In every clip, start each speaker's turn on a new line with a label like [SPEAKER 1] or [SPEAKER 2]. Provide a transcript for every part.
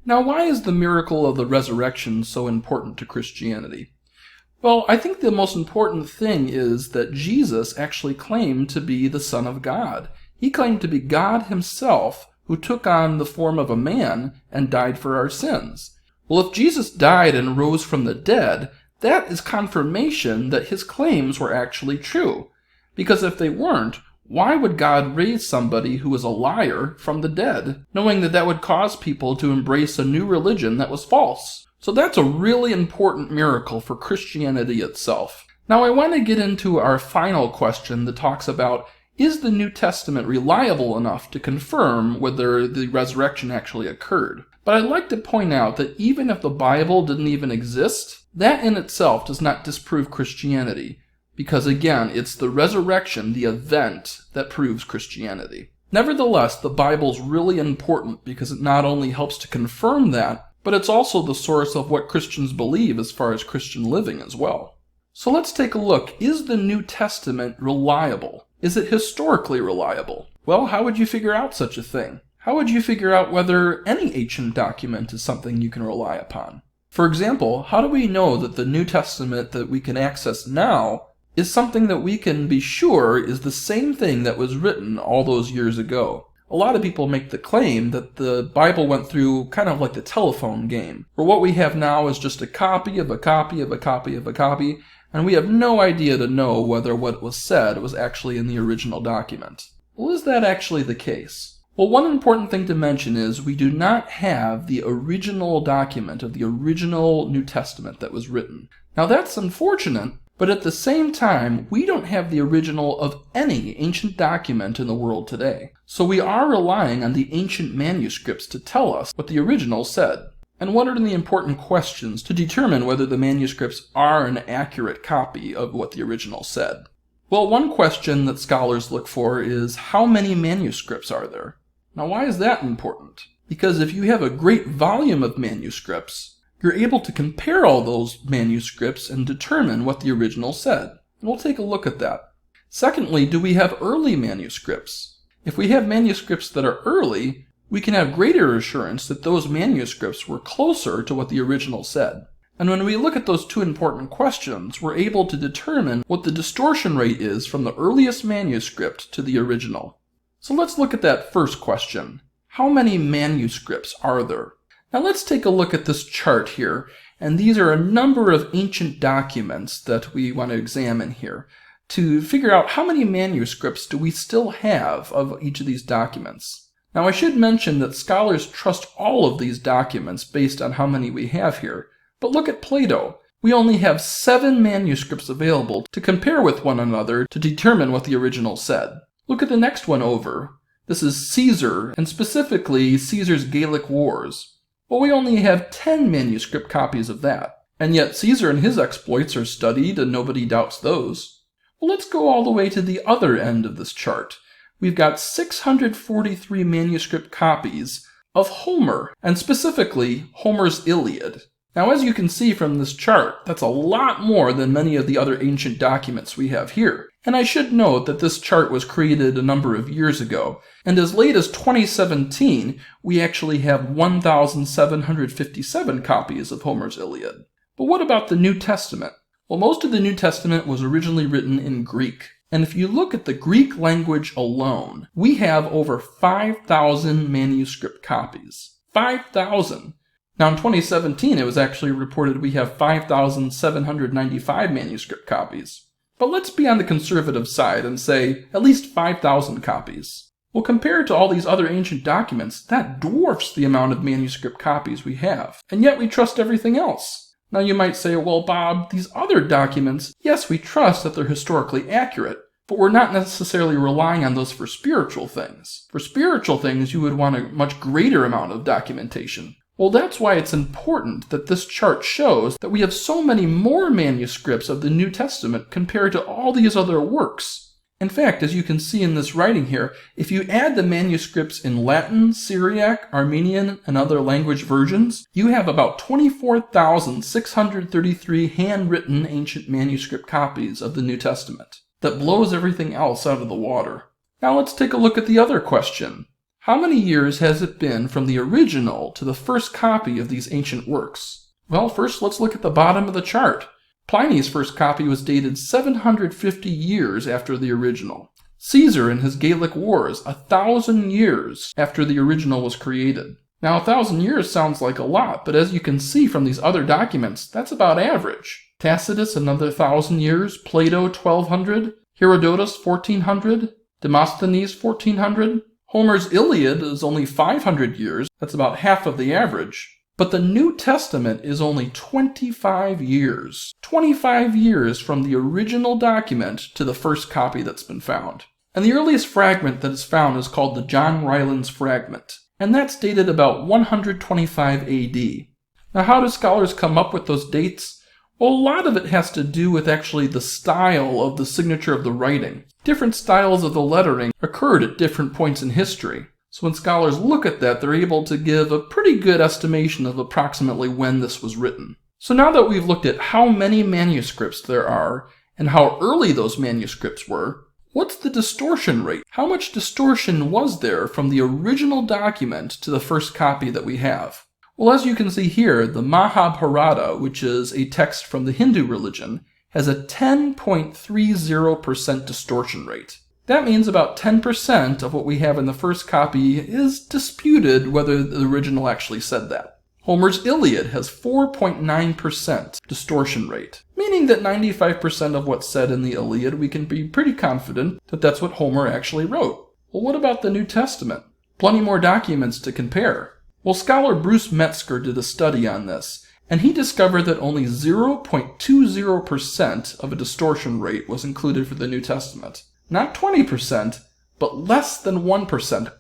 [SPEAKER 1] Now, why is the miracle of the resurrection so important to Christianity? Well, I think the most important thing is that Jesus actually claimed to be the Son of God. He claimed to be God himself, who took on the form of a man and died for our sins. Well, if Jesus died and rose from the dead, that is confirmation that his claims were actually true. Because if they weren't, why would God raise somebody who was a liar from the dead, knowing that that would cause people to embrace a new religion that was false? So that's a really important miracle for Christianity itself. Now I want to get into our final question that talks about, is the New Testament reliable enough to confirm whether the resurrection actually occurred? But I'd like to point out that even if the Bible didn't even exist, that in itself does not disprove Christianity. Because again, it's the resurrection, the event, that proves Christianity. Nevertheless, the Bible's really important because it not only helps to confirm that, but it's also the source of what Christians believe as far as Christian living as well. So let's take a look. Is the New Testament reliable? Is it historically reliable? Well, how would you figure out such a thing? How would you figure out whether any ancient document is something you can rely upon? For example, how do we know that the New Testament that we can access now is something that we can be sure is the same thing that was written all those years ago? A lot of people make the claim that the Bible went through kind of like the telephone game, where what we have now is just a copy of a copy of a copy of a copy, and we have no idea to know whether what was said was actually in the original document. Well, is that actually the case? Well, one important thing to mention is we do not have the original document of the original New Testament that was written. Now that's unfortunate, but at the same time, we don't have the original of any ancient document in the world today. So we are relying on the ancient manuscripts to tell us what the original said. And what are the important questions to determine whether the manuscripts are an accurate copy of what the original said? Well, one question that scholars look for is, how many manuscripts are there? Now, why is that important? Because if you have a great volume of manuscripts, you're able to compare all those manuscripts and determine what the original said. And we'll take a look at that. Secondly, do we have early manuscripts? If we have manuscripts that are early, we can have greater assurance that those manuscripts were closer to what the original said. And when we look at those two important questions, we're able to determine what the distortion rate is from the earliest manuscript to the original. So let's look at that first question. How many manuscripts are there? Now let's take a look at this chart here, and these are a number of ancient documents that we want to examine here to figure out how many manuscripts do we still have of each of these documents. Now I should mention that scholars trust all of these documents based on how many we have here, but look at Plato. We only have 7 manuscripts available to compare with one another to determine what the original said. Look at the next one over. This is Caesar, and specifically Caesar's Gallic Wars. Well, we only have 10 manuscript copies of that, and yet Caesar and his exploits are studied and nobody doubts those. Well, let's go all the way to the other end of this chart. We've got 643 manuscript copies of Homer, and specifically Homer's Iliad. Now, as you can see from this chart, that's a lot more than many of the other ancient documents we have here. And I should note that this chart was created a number of years ago, and as late as 2017, we actually have 1,757 copies of Homer's Iliad. But what about the New Testament? Well, most of the New Testament was originally written in Greek. And if you look at the Greek language alone, we have over 5,000 manuscript copies. 5,000! Now in 2017, it was actually reported we have 5,795 manuscript copies. But let's be on the conservative side and say at least 5,000 copies. Well, compared to all these other ancient documents, that dwarfs the amount of manuscript copies we have. And yet we trust everything else. Now you might say, well, Bob, these other documents, yes, we trust that they're historically accurate, but we're not necessarily relying on those for spiritual things. For spiritual things, you would want a much greater amount of documentation. Well, that's why it's important that this chart shows that we have so many more manuscripts of the New Testament compared to all these other works. In fact, as you can see in this writing here, if you add the manuscripts in Latin, Syriac, Armenian, and other language versions, you have about 24,633 handwritten ancient manuscript copies of the New Testament. That blows everything else out of the water. Now let's take a look at the other question. How many years has it been from the original to the first copy of these ancient works? Well, first let's look at the bottom of the chart. Pliny's first copy was dated 750 years after the original. Caesar in his Gallic Wars, 1,000 years after the original was created. Now, 1,000 years sounds like a lot, but as you can see from these other documents, that's about average. Tacitus, another 1,000 years, Plato, 1,200, Herodotus, 1,400, Demosthenes, 1,400. Homer's Iliad is only 500 years, that's about half of the average. But the New Testament is only 25 years. 25 years from the original document to the first copy that's been found. And the earliest fragment that is found is called the John Rylands fragment, and that's dated about 125 AD. Now, how do scholars come up with those dates? Well, a lot of it has to do with actually the style of the signature of the writing. Different styles of the lettering occurred at different points in history. So when scholars look at that, they're able to give a pretty good estimation of approximately when this was written. So now that we've looked at how many manuscripts there are and how early those manuscripts were, what's the distortion rate? How much distortion was there from the original document to the first copy that we have? Well, as you can see here, the Mahabharata, which is a text from the Hindu religion, has a 10.30% distortion rate. That means about 10% of what we have in the first copy is disputed whether the original actually said that. Homer's Iliad has 4.9% distortion rate, meaning that 95% of what's said in the Iliad we can be pretty confident that that's what Homer actually wrote. Well, what about the New Testament? Plenty more documents to compare. Well, scholar Bruce Metzger did a study on this, and he discovered that only 0.20% of a distortion rate was included for the New Testament. Not 20%, but less than 1%,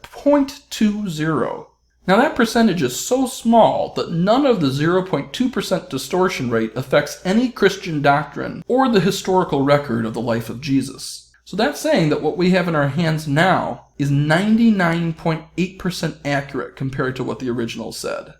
[SPEAKER 1] 0.20. Now that percentage is so small that none of the 0.2% distortion rate affects any Christian doctrine or the historical record of the life of Jesus. So that's saying that what we have in our hands now is 99.8% accurate compared to what the original said.